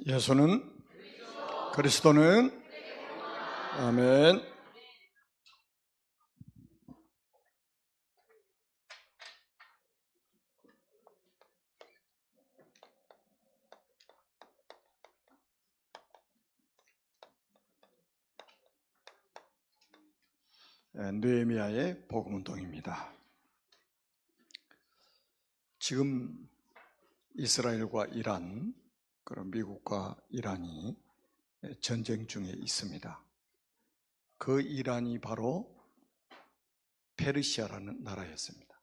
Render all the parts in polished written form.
예수는 그리스도는 아멘. 느헤미야의 복음운동입니다. 지금 이스라엘과 이란, 그리고 미국과 이란이 전쟁 중에 있습니다. 그 이란이 바로 페르시아라는 나라였습니다.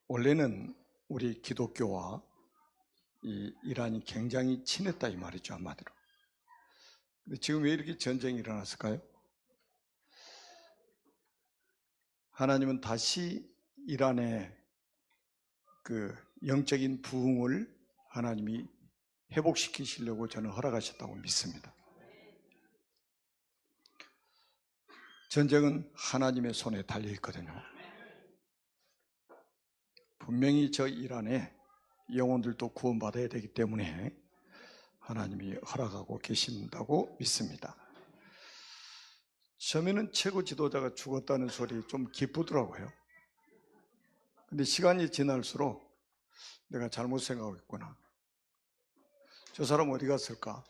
원래는 우리 기독교와 이 이란이 굉장히 친했다 이 말이죠, 한마디로. 근데 지금 왜 이렇게 전쟁이 일어났을까요? 하나님은 다시 이란의 그 영적인 부흥을 하나님이 회복시키시려고 저는 허락하셨다고 믿습니다. 전쟁은 하나님의 손에 달려 있거든요. 분명히 저 이란의 영혼들도 구원받아야 되기 때문에 하나님이 허락하고 계신다고 믿습니다. 처음에는 최고 지도자가 죽었다는 소리 좀 기쁘더라고요. 근데 시간이 지날수록 내가 잘못 생각하고 있구나. 저 사람 어디 갔을까?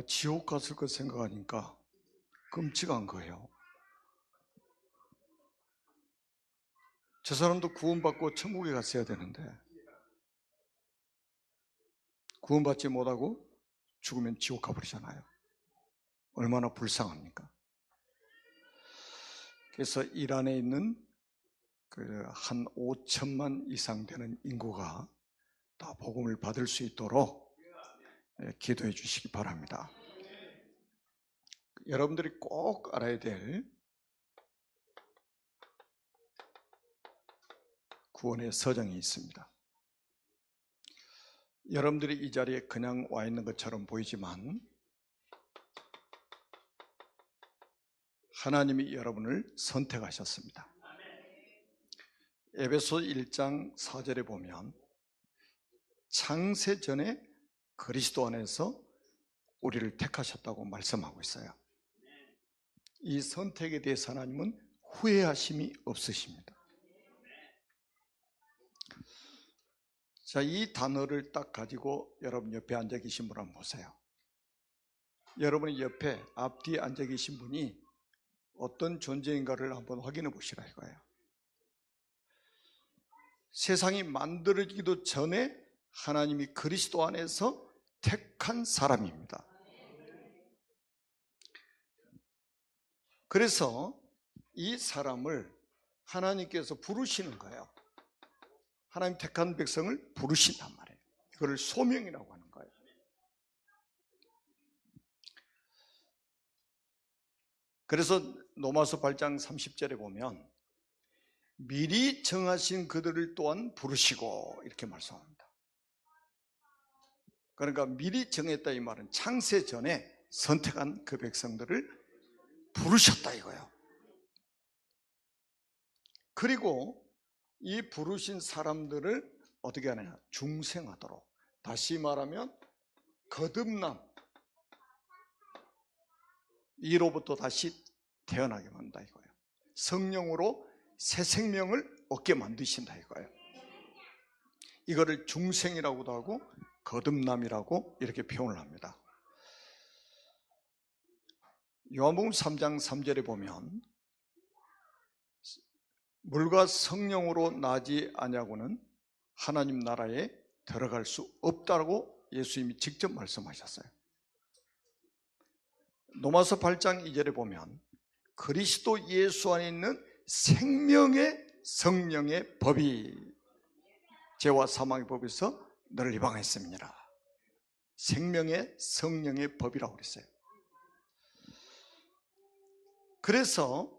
지옥 갔을 것 생각하니까 끔찍한 거예요. 저 사람도 구원받고 천국에 갔어야 되는데 구원받지 못하고 죽으면 지옥 가버리잖아요. 얼마나 불쌍합니까? 그래서 이란에 있는 한 5천만 이상 되는 인구가 다 복음을 받을 수 있도록 기도해 주시기 바랍니다. 여러분들이 꼭 알아야 될 구원의 서정이 있습니다. 여러분들이 이 자리에 그냥 와 있는 것처럼 보이지만 하나님이 여러분을 선택하셨습니다. 에베소 1장 4절에 보면 창세 전에 그리스도 안에서 우리를 택하셨다고 말씀하고 있어요. 이 선택에 대해서 하나님은 후회하심이 없으십니다. 자, 이 단어를 딱 가지고 여러분 옆에 앉아 계신 분 한번 보세요. 여러분의 옆에 앞뒤에 앉아 계신 분이 어떤 존재인가를 한번 확인해 보시라 이거예요. 세상이 만들어지기도 전에 하나님이 그리스도 안에서 택한 사람입니다. 그래서 이 사람을 하나님께서 부르시는 거예요. 하나님 택한 백성을 부르신단 말이에요. 이걸 소명이라고 하는 거예요. 그래서 로마서 8장 30절에 보면 미리 정하신 그들을 또한 부르시고 이렇게 말씀합니다. 그러니까 미리 정했다 이 말은 창세 전에 선택한 그 백성들을 부르셨다 이거예요. 그리고 이 부르신 사람들을 어떻게 하느냐? 중생하도록. 다시 말하면 거듭남, 이로부터 다시 태어나게 만든다 이거예요. 성령으로 새 생명을 얻게 만드신다 이거예요. 이거를 중생이라고도 하고 거듭남이라고 이렇게 표현을 합니다. 요한복음 3장 3절에 보면 물과 성령으로 나지 아니하고는 하나님 나라에 들어갈 수 없다고 예수님이 직접 말씀하셨어요. 로마서 8장 2절에 보면 그리스도 예수 안에 있는 생명의 성령의 법이 죄와 사망의 법에서 너를 해방했습니다. 생명의 성령의 법이라고 그랬어요. 그래서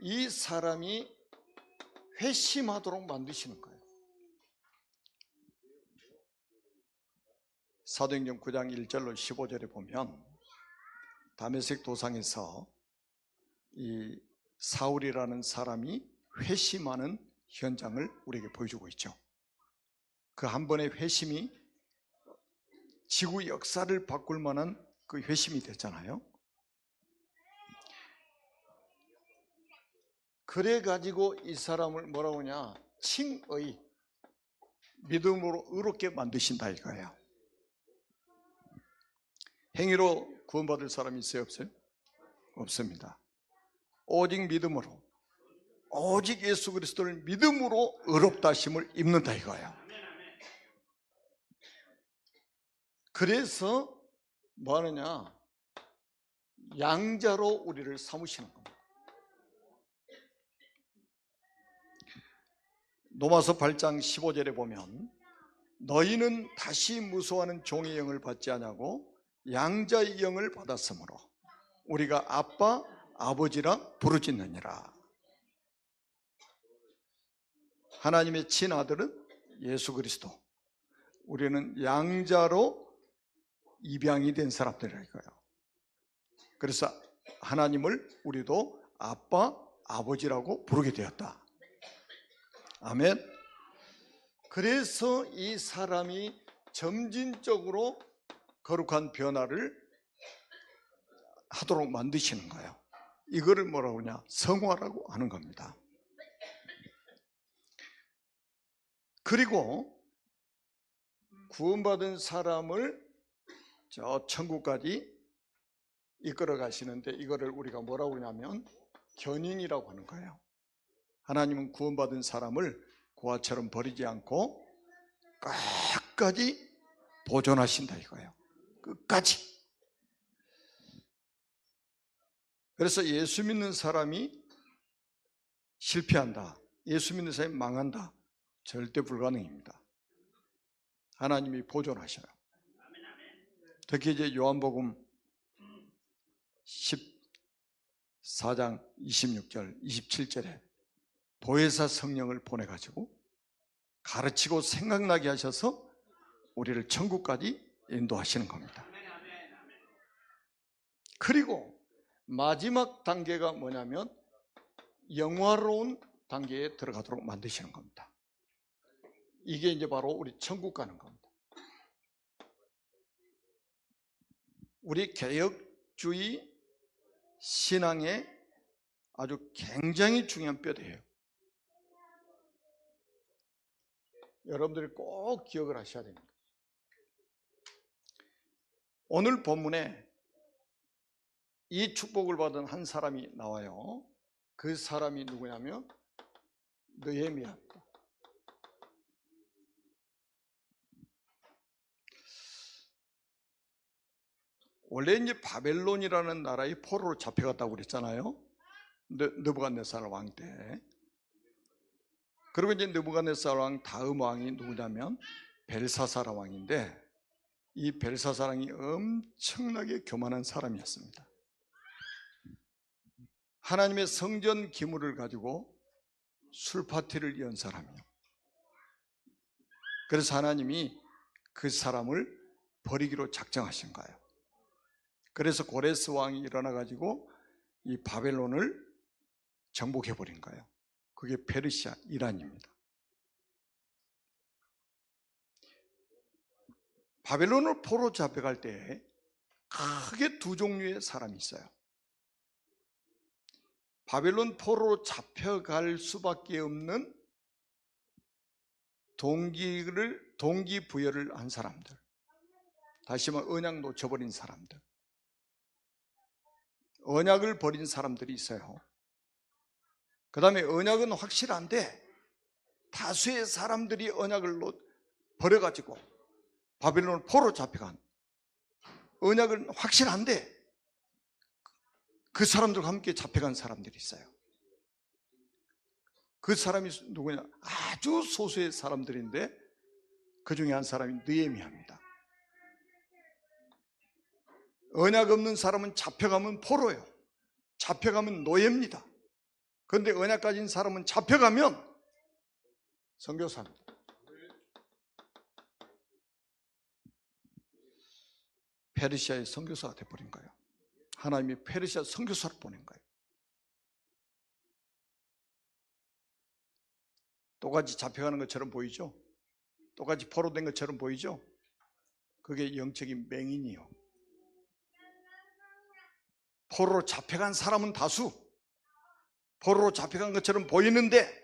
이 사람이 회심하도록 만드시는 거예요. 사도행전 9장 1절로 15절에 보면 다메섹 도상에서 이 사울이라는 사람이 회심하는 현장을 우리에게 보여주고 있죠. 그 한 번의 회심이 지구 역사를 바꿀 만한 그 회심이 됐잖아요. 그래가지고 이 사람을 뭐라고 하냐, 칭의, 믿음으로 의롭게 만드신다 이거예요. 행위로 구원받을 사람이 있어요, 없어요? 없습니다. 오직 믿음으로, 오직 예수 그리스도를 믿음으로 의롭다 하심을 입는다 이거예요. 그래서 뭐 하느냐, 양자로 우리를 삼으시는 겁니다. 로마서 8장 15절에 보면 너희는 다시 무수하는 종의 영을 받지 아니하고 양자의 영을 받았으므로 우리가 아빠 아버지라 부르짖느니라. 하나님의 친아들은 예수 그리스도, 우리는 양자로 입양이 된 사람들이라 이거예요. 그래서 하나님을 우리도 아빠 아버지라고 부르게 되었다. 아멘. 그래서 이 사람이 점진적으로 거룩한 변화를 하도록 만드시는 거예요. 이거를 뭐라고 하냐, 성화라고 하는 겁니다. 그리고 구원받은 사람을 저 천국까지 이끌어 가시는데 이거를 우리가 뭐라고 하냐면 견인이라고 하는 거예요. 하나님은 구원받은 사람을 고아처럼 버리지 않고 끝까지 보존하신다 이거예요. 끝까지. 그래서 예수 믿는 사람이 실패한다, 예수 믿는 사람이 망한다, 절대 불가능입니다. 하나님이 보존하셔요. 특히 이제 요한복음 14장 26절 27절에 보혜사 성령을 보내가지고 가르치고 생각나게 하셔서 우리를 천국까지 인도하시는 겁니다. 그리고 마지막 단계가 뭐냐면 영화로운 단계에 들어가도록 만드시는 겁니다. 이게 이제 바로 우리 천국 가는 겁니다. 우리 개혁주의 신앙의 아주 굉장히 중요한 뼈대예요. 여러분들이 꼭 기억을 하셔야 됩니다. 오늘 본문에 이 축복을 받은 한 사람이 나와요. 그 사람이 누구냐면 느헤미야입니다. 원래 이제 바벨론이라는 나라의 포로로 잡혀갔다고 그랬잖아요. 느부갓네살 왕 때. 그리고 이제 느부갓네살 왕 다음 왕이 누구냐면 벨사사라 왕인데, 이 벨사사 왕이 엄청나게 교만한 사람이었습니다. 하나님의 성전 기물을 가지고 술 파티를 연 사람이요. 그래서 하나님이 그 사람을 버리기로 작정하신 거예요. 그래서 고레스 왕이 일어나 가지고 이 바벨론을 정복해 버린 거예요. 그게 페르시아, 이란입니다. 바벨론을 포로 잡혀갈 때 크게 두 종류의 사람이 있어요. 바벨론 포로로 잡혀갈 수밖에 없는 동기부여를 한 사람들, 다시 말하면 언약 놓쳐버린 사람들, 언약을 버린 사람들이 있어요. 그 다음에 언약은 확실한데 다수의 사람들이 언약을 버려가지고 바벨론 포로 잡혀간, 언약은 확실한데 그 사람들과 함께 잡혀간 사람들이 있어요. 그 사람이 누구냐? 아주 소수의 사람들인데 그 중에 한 사람이 느헤미야입니다. 언약 없는 사람은 잡혀가면 포로예요. 잡혀가면 노예입니다. 그런데 언약 가진 사람은 잡혀가면 선교사입니다. 페르시아의 선교사가 돼버린 거예요. 하나님이 페르시아 선교사를 보낸 거예요. 똑같이 잡혀가는 것처럼 보이죠? 똑같이 포로된 것처럼 보이죠? 그게 영적인 맹인이요. 포로로 잡혀간 사람은 다수, 포로로 잡혀간 것처럼 보이는데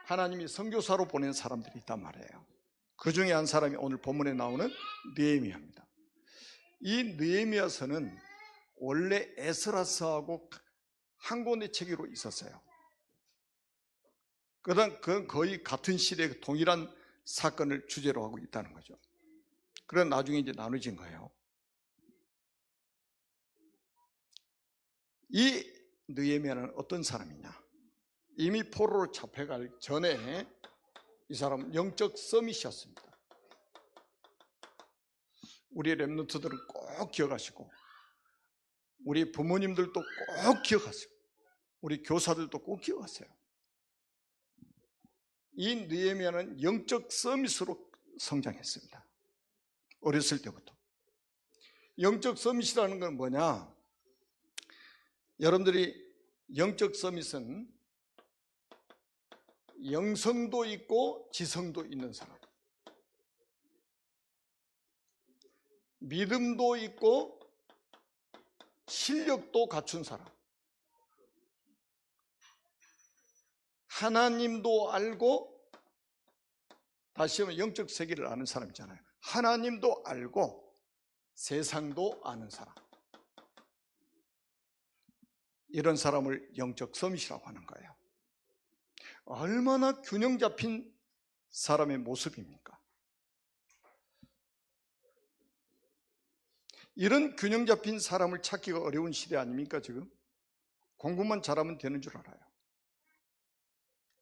하나님이 선교사로 보낸 사람들이 있단 말이에요. 그 중에 한 사람이 오늘 본문에 나오는 느헤미야입니다. 이 느헤미야서는 원래 에스라서하고 한 권의 책으로 있었어요. 그건 거의 같은 시대에 동일한 사건을 주제로 하고 있다는 거죠. 그래서 나중에 이제 나눠진 거예요. 이 느헤미야는 어떤 사람이냐? 이미 포로로 잡혀갈 전에 이 사람은 영적 서밋이었습니다. 우리 렘넌트들은 꼭 기억하시고, 우리 부모님들도 꼭 기억하세요. 우리 교사들도 꼭 기억하세요. 이 느헤미야는 영적 서밋으로 성장했습니다. 어렸을 때부터. 영적 서밋이라는 건 뭐냐? 여러분들이 영적 서밋은 영성도 있고 지성도 있는 사람, 믿음도 있고 실력도 갖춘 사람, 하나님도 알고, 다시 한번 영적 세계를 아는 사람이잖아요. 하나님도 알고 세상도 아는 사람, 이런 사람을 영적 서밋이라고 하는 거예요. 얼마나 균형 잡힌 사람의 모습입니까? 이런 균형 잡힌 사람을 찾기가 어려운 시대 아닙니까? 지금 공부만 잘하면 되는 줄 알아요.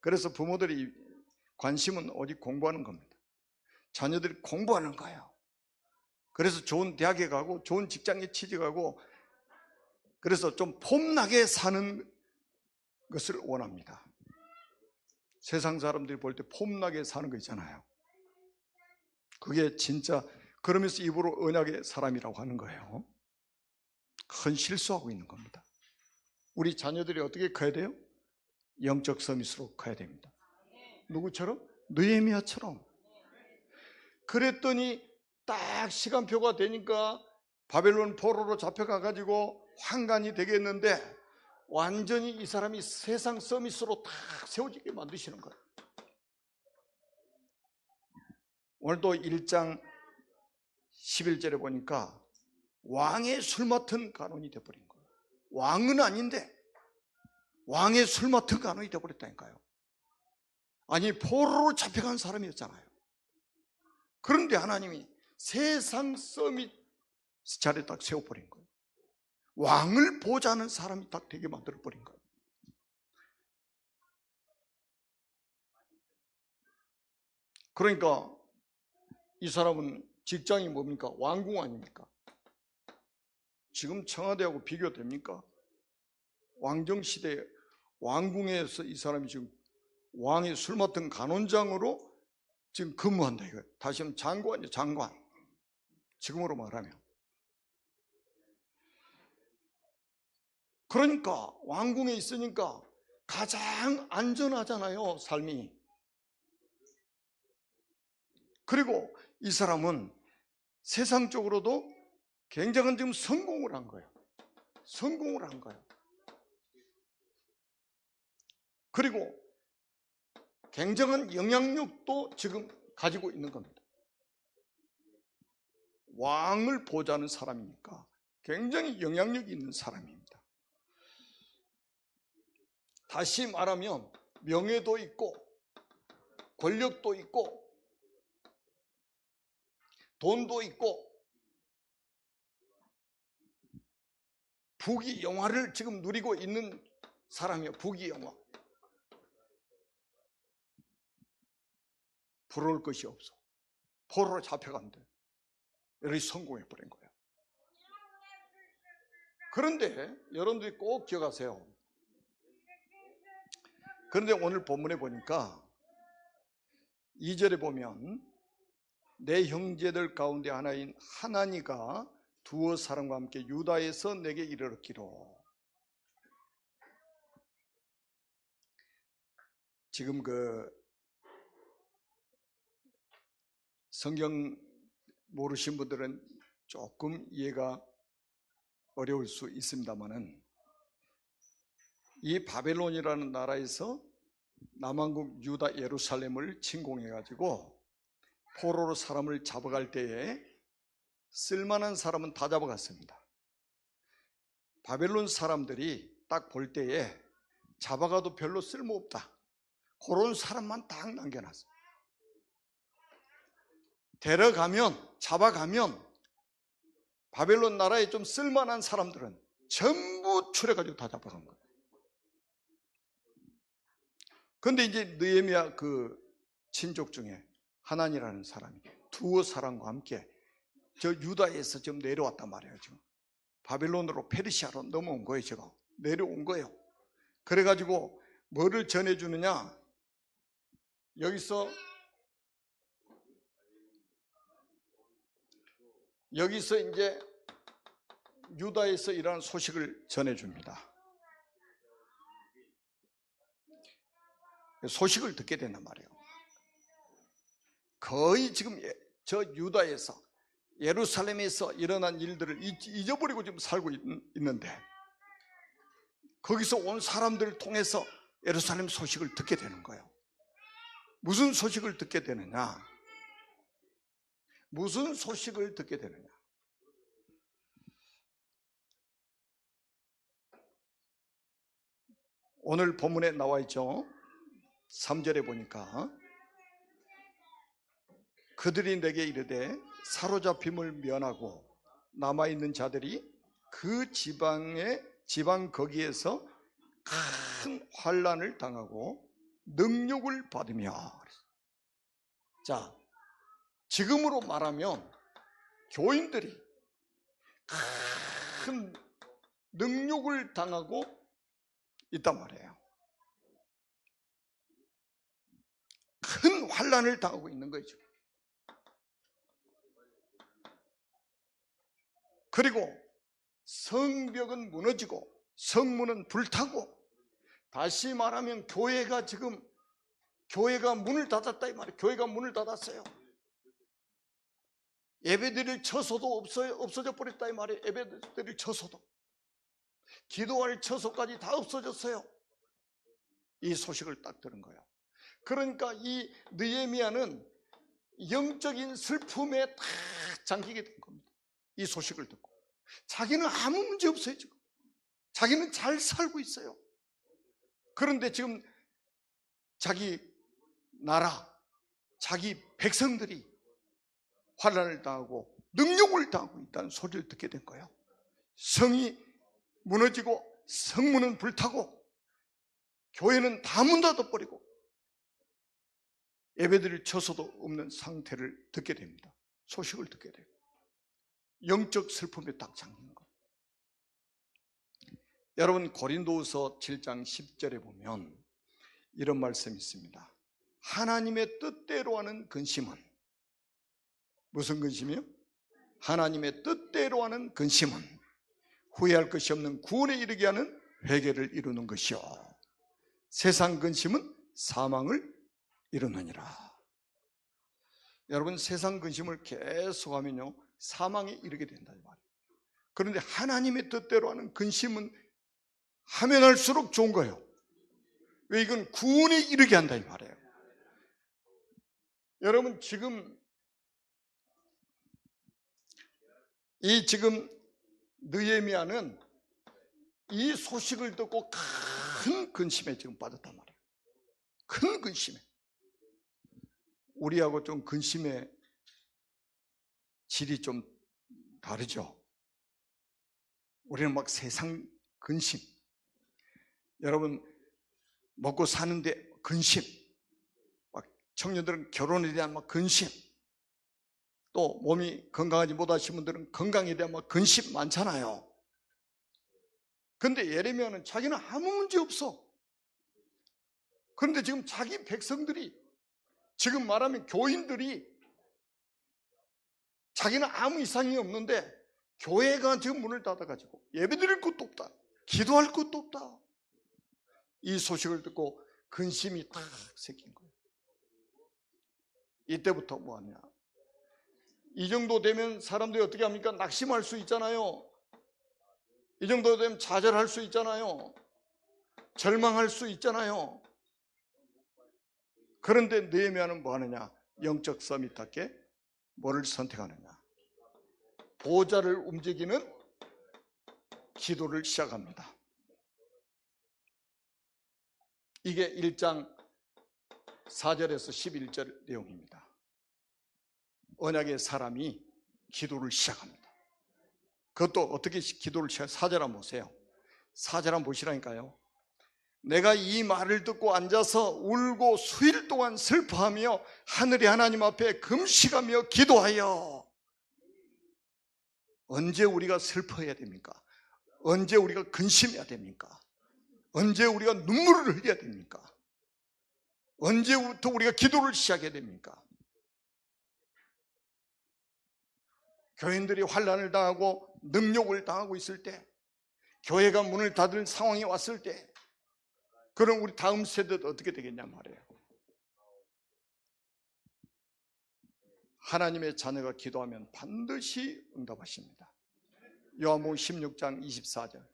그래서 부모들이 관심은 오직 공부하는 겁니다. 자녀들이 공부하는 거예요. 그래서 좋은 대학에 가고 좋은 직장에 취직하고, 그래서 좀 폼나게 사는 것을 원합니다. 세상 사람들이 볼 때 폼나게 사는 거 있잖아요. 그게 진짜, 그러면서 입으로 언약의 사람이라고 하는 거예요. 큰 실수하고 있는 겁니다. 우리 자녀들이 어떻게 커야 돼요? 영적 서밋으로 커야 됩니다. 누구처럼? 느헤미야처럼. 그랬더니 딱 시간표가 되니까 바벨론 포로로 잡혀가가지고 환관이 되겠는데, 완전히 이 사람이 세상 서밋으로 딱 세워지게 만드시는 거예요. 오늘도 1장 11절에 보니까 왕의 술 맡은 간원이 되어버린 거예요. 왕은 아닌데 왕의 술 맡은 간원이 되어버렸다니까요. 아니, 포로로 잡혀간 사람이었잖아요. 그런데 하나님이 세상 서밋 자리에 딱 세워버린 거예요. 왕을 보자는 사람이 딱 되게 만들어버린 거예요. 그러니까 이 사람은 직장이 뭡니까? 왕궁 아닙니까? 지금 청와대하고 비교됩니까? 왕정시대 왕궁에서 이 사람이 지금 왕의 술 맡은 간원장으로 지금 근무한다 이거예요. 다시 한번 장관이죠, 장관. 지금으로 말하면. 그러니까 왕궁에 있으니까 가장 안전하잖아요, 삶이. 그리고 이 사람은 세상적으로도 굉장한 지금 성공을 한 거예요. 성공을 한 거예요. 그리고 굉장한 영향력도 지금 가지고 있는 겁니다. 왕을 보자는 사람이니까 굉장히 영향력이 있는 사람입니다. 다시 말하면 명예도 있고 권력도 있고 돈도 있고 부귀 영화를 지금 누리고 있는 사람이에요. 부귀 영화. 부러울 것이 없어. 포로로 잡혀간대. 이렇게 성공해버린 거예요. 그런데 여러분들이 꼭 기억하세요. 그런데 오늘 본문에 보니까 2절에 보면 내 형제들 가운데 하나인 하나니가 두어 사람과 함께 유다에서 내게 이르렀기로. 지금 성경 모르신 분들은 조금 이해가 어려울 수 있습니다만은, 이 바벨론이라는 나라에서 남왕국 유다 예루살렘을 침공해가지고 포로로 사람을 잡아갈 때에 쓸만한 사람은 다 잡아갔습니다. 바벨론 사람들이 딱 볼 때에 잡아가도 별로 쓸모없다, 그런 사람만 딱 남겨놨어요. 데려가면, 잡아가면 바벨론 나라에 좀 쓸만한 사람들은 전부 추려가지고 다 잡아간 거예요. 그런데 이제 느헤미야 그 친족 중에 하난이라는 사람이 두어 사람과 함께 저 유다에서 좀 내려왔단 말이에요. 지금 바벨론으로, 페르시아로 넘어온 거예요. 지금 내려온 거예요. 그래가지고 뭐를 전해주느냐, 여기서 이제 유다에서 이러한 소식을 전해줍니다. 소식을 듣게 된단 말이에요. 거의 지금 저 유다에서, 예루살렘에서 일어난 일들을 잊어버리고 지금 살고 있는데, 거기서 온 사람들을 통해서 예루살렘 소식을 듣게 되는 거예요. 무슨 소식을 듣게 되느냐? 무슨 소식을 듣게 되느냐? 오늘 본문에 나와 있죠. 3절에 보니까 그들이 내게 이르되 사로잡힘을 면하고 남아있는 자들이 그 지방 거기에서 큰 환난을 당하고 능욕을 받으며. 자, 지금으로 말하면 교인들이 큰 능욕을 당하고 있단 말이에요. 큰 환난을 당하고 있는 거죠. 그리고 성벽은 무너지고 성문은 불타고, 다시 말하면 교회가 문을 닫았다 이 말이에요. 교회가 문을 닫았어요. 예배드릴 처소도 없어져 버렸다 이 말이에요. 예배드릴 처소도, 기도할 처소까지 다 없어졌어요. 이 소식을 딱 들은 거예요. 그러니까 이 느헤미야는 영적인 슬픔에 딱 잠기게 된 겁니다. 이 소식을 듣고. 자기는 아무 문제 없어요. 지금 자기는 잘 살고 있어요. 그런데 지금 자기 나라, 자기 백성들이 환난을 당하고 능욕을 당하고 있다는 소리를 듣게 된 거예요. 성이 무너지고 성문은 불타고 교회는 다 문 닫아버리고 예배드릴 처소도 없는 상태를 듣게 됩니다. 소식을 듣게 돼요. 영적 슬픔에 딱 잠긴 거. 여러분, 고린도후서 7장 10절에 보면 이런 말씀이 있습니다. 하나님의 뜻대로 하는 근심은, 무슨 근심이요? 하나님의 뜻대로 하는 근심은 후회할 것이 없는 구원에 이르게 하는 회개를 이루는 것이요, 세상 근심은 사망을 이루느니라. 여러분, 세상 근심을 계속하면요 사망에 이르게 된다 이 말이에요. 그런데 하나님의 뜻대로 하는 근심은 하면 할수록 좋은 거예요. 왜? 이건 구원에 이르게 한다 이 말이에요. 여러분, 지금 느헤미야는 이 소식을 듣고 큰 근심에 지금 빠졌단 말이에요. 큰 근심에. 우리하고 좀 근심의 질이 좀 다르죠. 우리는 막 세상 근심, 여러분 먹고 사는데 근심, 막 청년들은 결혼에 대한 막 근심, 또 몸이 건강하지 못하신 분들은 건강에 대한 막 근심 많잖아요. 그런데 예레미야는 자기는 아무 문제 없어. 그런데 지금 자기 백성들이, 지금 말하면 교인들이, 자기는 아무 이상이 없는데 교회가 지금 문을 닫아가지고 예배드릴 것도 없다, 기도할 것도 없다. 이 소식을 듣고 근심이 딱 새긴 거예요. 이때부터 뭐 하냐, 이 정도 되면 사람들이 어떻게 합니까? 낙심할 수 있잖아요. 이 정도 되면 좌절할 수 있잖아요. 절망할 수 있잖아요. 그런데 느헤미야는 뭐 하느냐? 영적 서밋답게 뭐를 선택하느냐? 보좌를 움직이는 기도를 시작합니다. 이게 1장 4절에서 11절 내용입니다. 언약의 사람이 기도를 시작합니다. 그것도 어떻게 기도를 시작? 4절 한번 보세요. 4절 한번 보시라니까요. 내가 이 말을 듣고 앉아서 울고 수일 동안 슬퍼하며 하늘의 하나님 앞에 금식하며 기도하여. 언제 우리가 슬퍼해야 됩니까? 언제 우리가 근심해야 됩니까? 언제 우리가 눈물을 흘려야 됩니까? 언제부터 우리가 기도를 시작해야 됩니까? 교인들이 환난을 당하고 능욕을 당하고 있을 때, 교회가 문을 닫을 상황이 왔을 때, 그럼 우리 다음 세대도 어떻게 되겠냐 말이에요. 하나님의 자녀가 기도하면 반드시 응답하십니다. 요한복음 16장 24절.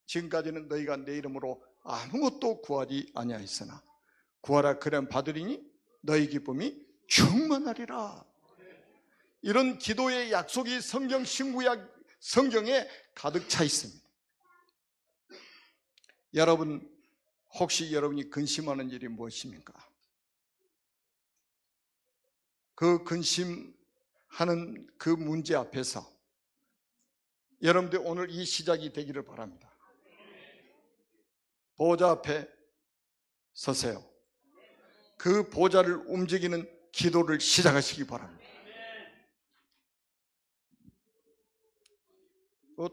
지금까지는 너희가 내 이름으로 아무것도 구하지 아니하였으나 구하라 그러면 받으리니 너희 기쁨이 충만하리라. 이런 기도의 약속이 성경 신구약 성경에 가득 차 있습니다. 여러분, 혹시 여러분이 근심하는 일이 무엇입니까? 그 근심하는 그 문제 앞에서 여러분들 오늘 이 시작이 되기를 바랍니다. 보좌 앞에 서세요. 그 보좌를 움직이는 기도를 시작하시기 바랍니다.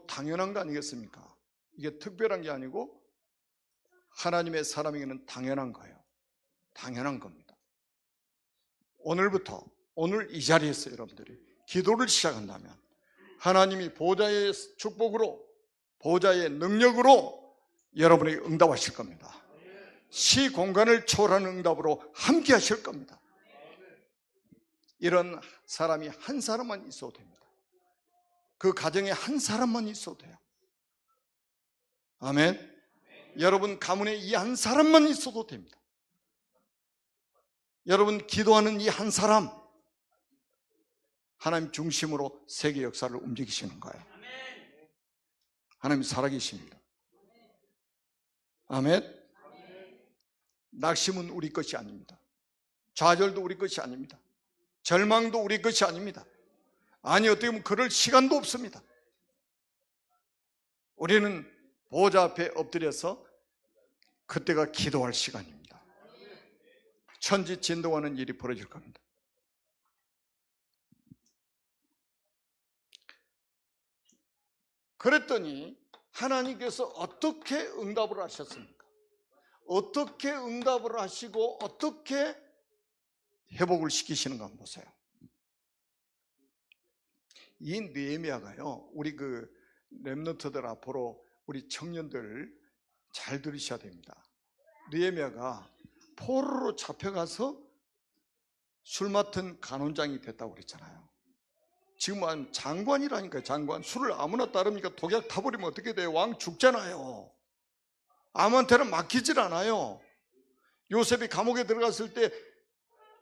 당연한 거 아니겠습니까? 이게 특별한 게 아니고 하나님의 사람에게는 당연한 거예요. 당연한 겁니다. 오늘부터, 오늘 이 자리에서 여러분들이 기도를 시작한다면 하나님이 보좌의 축복으로, 보좌의 능력으로 여러분에게 응답하실 겁니다. 시 공간을 초월하는 응답으로 함께 하실 겁니다. 이런 사람이 한 사람만 있어도 됩니다. 그 가정에 한 사람만 있어도 돼요. 아멘. 여러분 가문에 이 한 사람만 있어도 됩니다. 여러분 기도하는 이 한 사람, 하나님 중심으로 세계 역사를 움직이시는 거예요. 하나님 살아계십니다. 아멘. 낙심은 우리 것이 아닙니다. 좌절도 우리 것이 아닙니다. 절망도 우리 것이 아닙니다. 아니, 어떻게 보면 그럴 시간도 없습니다. 우리는 보좌 앞에 엎드려서 그때가 기도할 시간입니다. 천지 진동하는 일이 벌어질 겁니다. 그랬더니 하나님께서 어떻게 응답을 하셨습니까? 어떻게 응답을 하시고 어떻게 회복을 시키시는가 한번 보세요. 이 느헤미야가요, 우리 그 렘넌트들 앞으로 우리 청년들 잘 들으셔야 됩니다. 느헤미야가 포로로 잡혀가서 술 맡은 간원장이 됐다고 그랬잖아요. 지금 장관이라니까요. 장관. 술을 아무나 따릅니까? 독약 타버리면 어떻게 돼요? 왕 죽잖아요. 아무한테는 맡기질 않아요. 요셉이 감옥에 들어갔을 때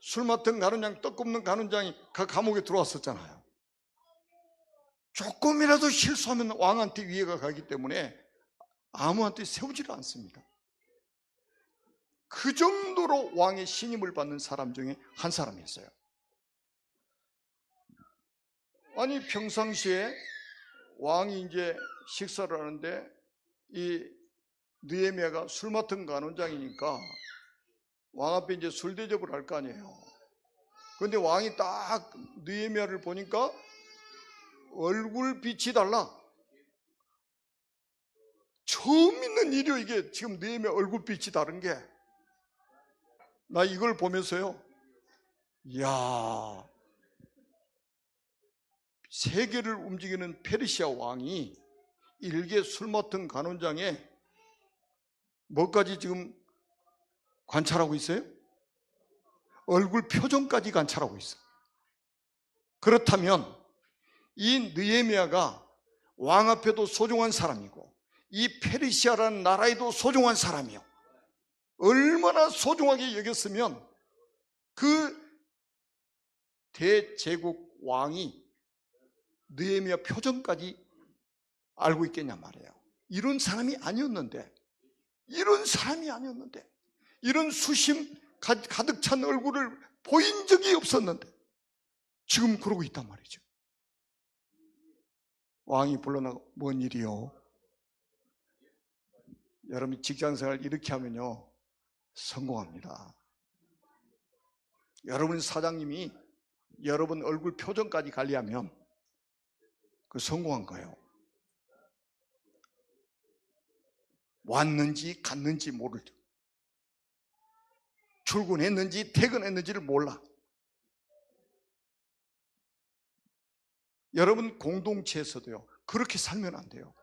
술 맡은 간원장, 떡 굽는 간원장이 그 감옥에 들어왔었잖아요. 조금이라도 실수하면 왕한테 위해가 가기 때문에 아무한테 세우지를 않습니다. 그 정도로 왕의 신임을 받는 사람 중에 한 사람이었어요. 아니, 평상시에 왕이 이제 식사를 하는데 이 느헤미야가 술 맡은 간원장이니까 왕 앞에 이제 술 대접을 할 거 아니에요. 그런데 왕이 딱 느헤미야를 보니까 얼굴빛이 달라. 처음 있는 일이요, 이게. 지금 느헤미야 얼굴빛이 다른 게. 나 이걸 보면서요, 이야, 세계를 움직이는 페르시아 왕이 일개 술 맡은 간원장에 뭐까지 지금 관찰하고 있어요? 얼굴 표정까지 관찰하고 있어. 그렇다면 이 느헤미야가 왕 앞에도 소중한 사람이고 이 페르시아라는 나라에도 소중한 사람이요, 얼마나 소중하게 여겼으면 그 대제국 왕이 느헤미야 표정까지 알고 있겠냐 말이에요. 이런 사람이 아니었는데, 이런 수심 가득 찬 얼굴을 보인 적이 없었는데 지금 그러고 있단 말이죠. 왕이 불러나고 뭔 일이요? 여러분 직장생활 이렇게 하면요 성공합니다. 여러분 사장님이 여러분 얼굴 표정까지 관리하면 그 성공한 거예요. 왔는지 갔는지 모를 때, 출근했는지 퇴근했는지를 몰라. 여러분 공동체에서도요 그렇게 살면 안 돼요.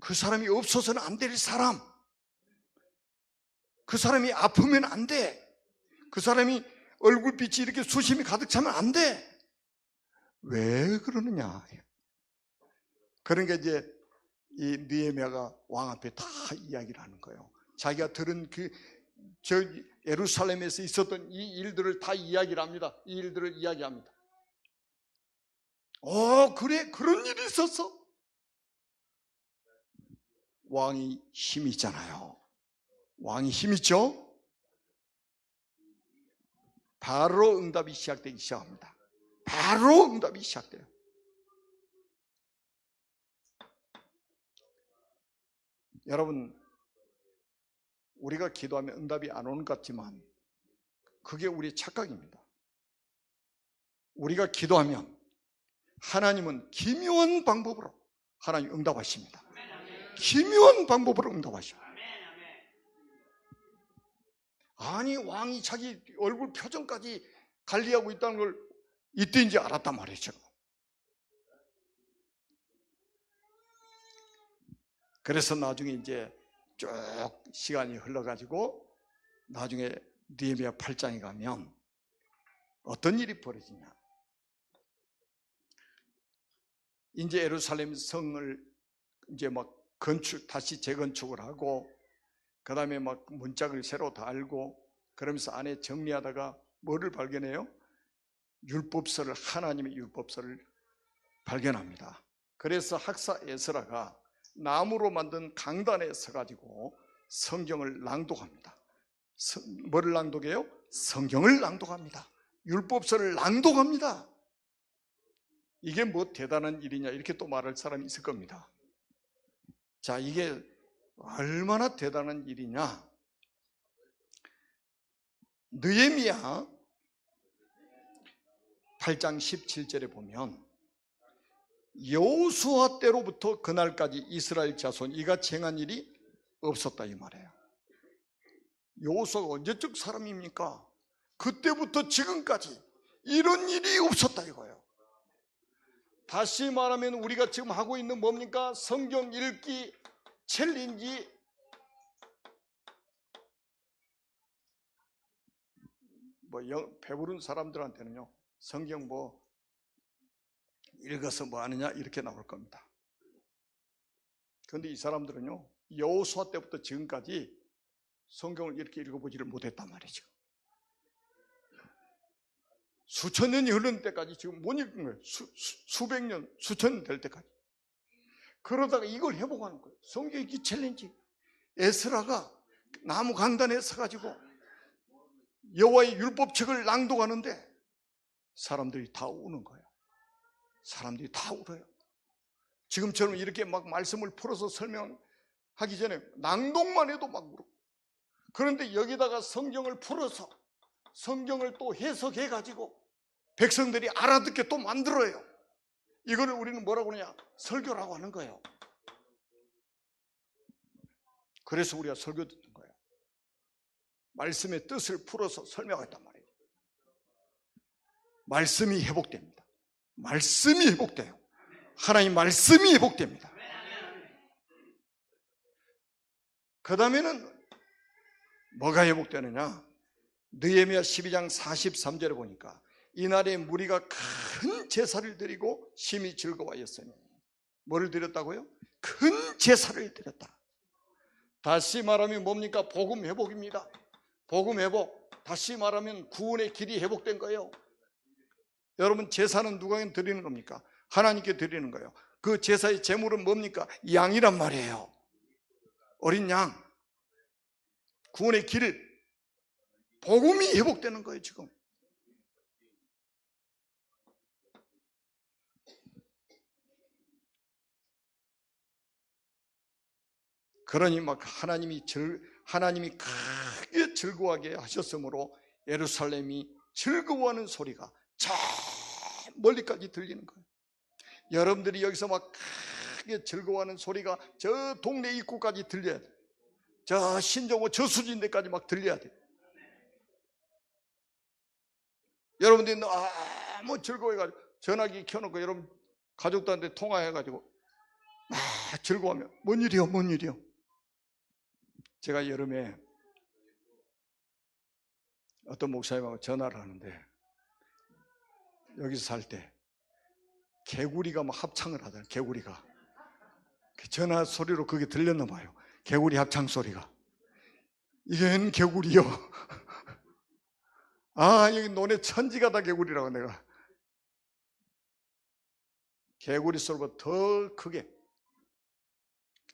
그 사람이 없어서는 안 될 사람, 그 사람이 아프면 안 돼, 그 사람이 얼굴빛이 이렇게 수심이 가득 차면 안 돼. 왜 그러느냐. 그러니까 이제 이 느헤미야가 왕 앞에 다 이야기를 하는 거예요. 자기가 들은 저 예루살렘에서 있었던 이 일들을 다 이야기를 합니다. 이 일들을 이야기합니다. 그래, 그런 일이 있었어? 왕이 힘이 있잖아요. 왕이 힘 있죠? 바로 응답이 시작되기 시작합니다. 바로 응답이 시작돼요. 여러분, 우리가 기도하면 응답이 안 오는 것 같지만 그게 우리의 착각입니다. 우리가 기도하면 하나님은 기묘한 방법으로 하나님 응답하십니다. 기묘한 방법으로 응답하십니다. 아니, 왕이 자기 얼굴 표정까지 관리하고 있다는 걸 이때인지 알았단 말이죠. 그래서 나중에 이제 쭉 시간이 흘러가지고 나중에 느헤미야 8장에 가면 어떤 일이 벌어지냐. 이제 예루살렘 성을 이제 막 다시 재건축을 하고, 그 다음에 막 문짝을 새로 달고, 그러면서 안에 정리하다가 뭐를 발견해요? 율법서를, 하나님의 율법서를 발견합니다. 그래서 학사 에스라가 나무로 만든 강단에 서가지고 성경을 낭독합니다. 뭐를 낭독해요? 성경을 낭독합니다. 율법서를 낭독합니다. 이게 뭐 대단한 일이냐 이렇게 또 말할 사람이 있을 겁니다. 자, 이게 얼마나 대단한 일이냐. 느헤미야 8장 17절에 보면 여호수아 때로부터 그날까지 이스라엘 자손 이같이 행한 일이 없었다 이 말이에요. 여호수아가 언제적 사람입니까? 그때부터 지금까지 이런 일이 없었다 이거예요. 다시 말하면 우리가 지금 하고 있는 뭡니까? 성경 읽기 챌린지. 배부른 사람들한테는요 성경 읽어서 뭐 하느냐 이렇게 나올 겁니다. 그런데 이 사람들은요 여호수아 때부터 지금까지 성경을 이렇게 읽어보지를 못했단 말이죠. 수천 년이 흐르는 때까지 지금 못 읽은 거예요. 수백 년, 수천 년 될 때까지. 그러다가 이걸 해보고 하는 거예요. 성경 읽기 챌린지. 에스라가 나무 강단에 서가지고 여호와의 율법책을 낭독하는데 사람들이 다 우는 거예요. 사람들이 다 울어요. 지금처럼 이렇게 막 말씀을 풀어서 설명하기 전에 낭독만 해도 막 울어. 그런데 여기다가 성경을 풀어서 성경을 또 해석해가지고 백성들이 알아듣게 또 만들어요. 이거를 우리는 뭐라고 하느냐? 설교라고 하는 거예요. 그래서 우리가 설교 듣는 거예요. 말씀의 뜻을 풀어서 설명했단 말이에요. 말씀이 회복됩니다. 말씀이 회복돼요. 하나님 말씀이 회복됩니다. 그 다음에는 뭐가 회복되느냐? 느헤미야 12장 43절에 보니까 이날에 무리가 큰 제사를 드리고 심히 즐거워하였으니. 뭐를 드렸다고요? 큰 제사를 드렸다. 다시 말하면 뭡니까? 복음 회복입니다. 복음 회복. 다시 말하면 구원의 길이 회복된 거예요. 여러분, 제사는 누구에게 드리는 겁니까? 하나님께 드리는 거예요. 그 제사의 제물은 뭡니까? 양이란 말이에요. 어린 양. 구원의 길. 복음이 회복되는 거예요, 지금. 그러니 막 하나님이 크게 즐거워하게 하셨으므로 예루살렘이 즐거워하는 소리가 저 멀리까지 들리는 거예요. 여러분들이 여기서 막 크게 즐거워하는 소리가 저 동네 입구까지 들려야 돼요. 저 신정호 저수지인데까지 막 들려야 돼요. 여러분들이 너무 즐거워해가지고 전화기 켜놓고 여러분 가족들한테 통화해가지고 막 즐거워하면 뭔 일이요, 뭔 일이요. 제가 여름에 어떤 목사님하고 전화를 하는데 여기서 살 때 개구리가 막 합창을 하잖아요. 개구리가 전화 소리로 그게 들렸나 봐요. 개구리 합창 소리가. 이게 개구리요. 아, 여기 논에 천지가 다 개구리라고. 내가 개구리 소리보다 더 크게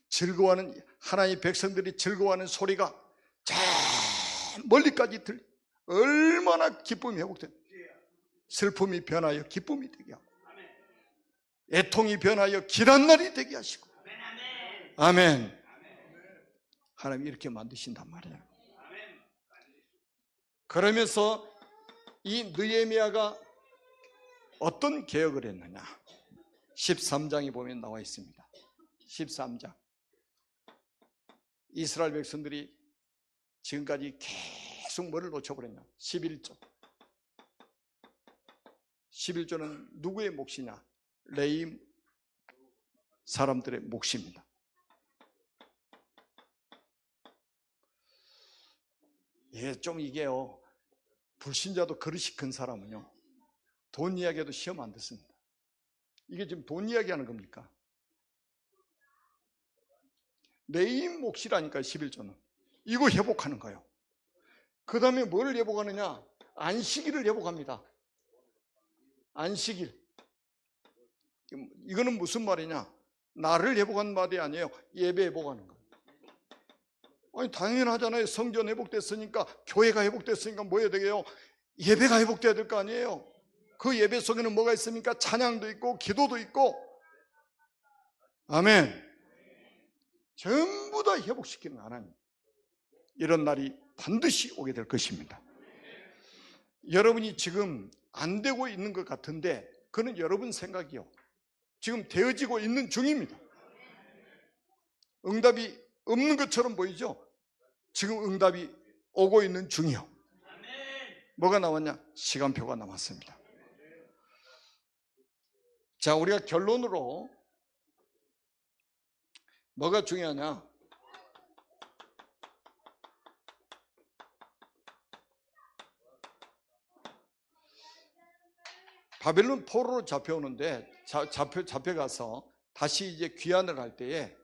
즐거워하는, 하나님의 백성들이 즐거워하는 소리가 저 멀리까지 들려. 얼마나 기쁨이 회복된, 슬픔이 변하여 기쁨이 되게 하고, 애통이 변하여 길한 날이 되게 하시고. 아멘. 하나님이 이렇게 만드신단 말이에요. 그러면서 이 느헤미야가 어떤 개혁을 했느냐, 13장에 보면 나와 있습니다. 13장. 이스라엘 백성들이 지금까지 계속 뭐를 놓쳐버렸냐? 11조. 11조는 누구의 몫이냐? 레위 사람들의 몫입니다. 예, 좀 이게요, 불신자도 그릇이 큰 사람은요, 돈 이야기해도 시험 안 듣습니다. 이게 지금 돈 이야기하는 겁니까? 레위 몫이라니까요. 11조는 이거 회복하는 거예요. 그 다음에 뭘 회복하느냐? 안식일을 회복합니다. 안식일. 이거는 무슨 말이냐? 나를 회복한 말이 아니에요. 예배 회복하는 거예요. 아니, 당연하잖아요. 성전 회복됐으니까, 교회가 회복됐으니까 뭐 해야 되게요? 예배가 회복돼야 될 거 아니에요. 그 예배 속에는 뭐가 있습니까? 찬양도 있고 기도도 있고. 아멘. 전부 다 회복시키는 하나님. 이런 날이 반드시 오게 될 것입니다. 여러분이 지금 안 되고 있는 것 같은데 그건 여러분 생각이요, 지금 되어지고 있는 중입니다. 응답이 없는 것처럼 보이죠? 지금 응답이 오고 있는 중이요. 뭐가 나왔냐? 시간표가 남았습니다. 자, 우리가 결론으로 뭐가 중요하냐? 바벨론 포로로 잡혀오는데, 잡혀가서 다시 이제 귀환을 할 때에,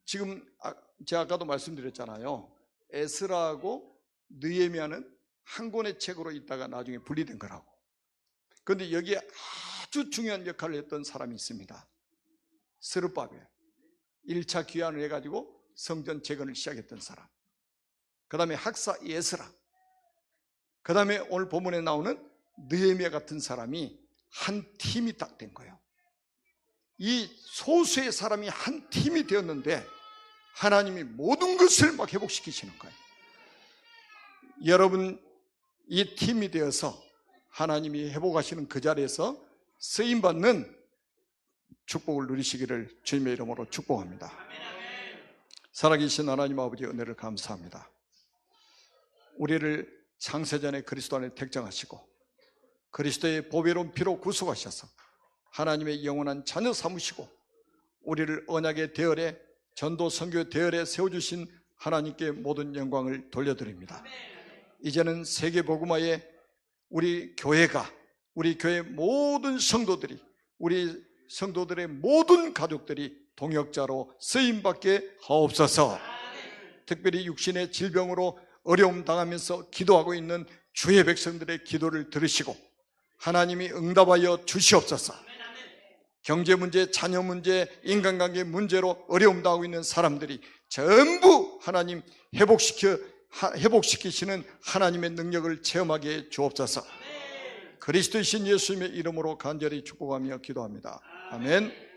지금 제가 아까도 말씀드렸잖아요. 에스라하고 느헤미야는 한 권의 책으로 있다가 나중에 분리된 거라고. 그런데 여기에 아주 중요한 역할을 했던 사람이 있습니다. 스룹바벨. 1차 귀환을 해가지고 성전 재건을 시작했던 사람. 그 다음에 학사 에스라. 그 다음에 오늘 본문에 나오는 느헤미야 같은 사람이 한 팀이 딱 된 거예요. 이 소수의 사람이 한 팀이 되었는데 하나님이 모든 것을 막 회복시키시는 거예요. 여러분, 이 팀이 되어서 하나님이 회복하시는 그 자리에서 쓰임받는 축복을 누리시기를 주님의 이름으로 축복합니다. 살아계신 하나님 아버지, 은혜를 감사합니다. 우리를 창세전에 그리스도 안에 택정하시고 그리스도의 보배로운 피로 구속하셔서 하나님의 영원한 자녀 삼으시고 우리를 언약의 대열에, 전도 선교 대열에 세워주신 하나님께 모든 영광을 돌려드립니다. 이제는 세계 복음화에 우리 교회가, 우리 교회 모든 성도들이, 우리 성도들의 모든 가족들이 동역자로 쓰임받게 하옵소서. 특별히 육신의 질병으로 어려움 당하면서 기도하고 있는 주의 백성들의 기도를 들으시고 하나님이 응답하여 주시옵소서. 경제 문제, 자녀 문제, 인간관계 문제로 어려움 당하고 있는 사람들이 전부 하나님 회복시키시는 하나님의 능력을 체험하게 해 주옵소서. 그리스도이신 예수님의 이름으로 간절히 축복하며 기도합니다. 아멘.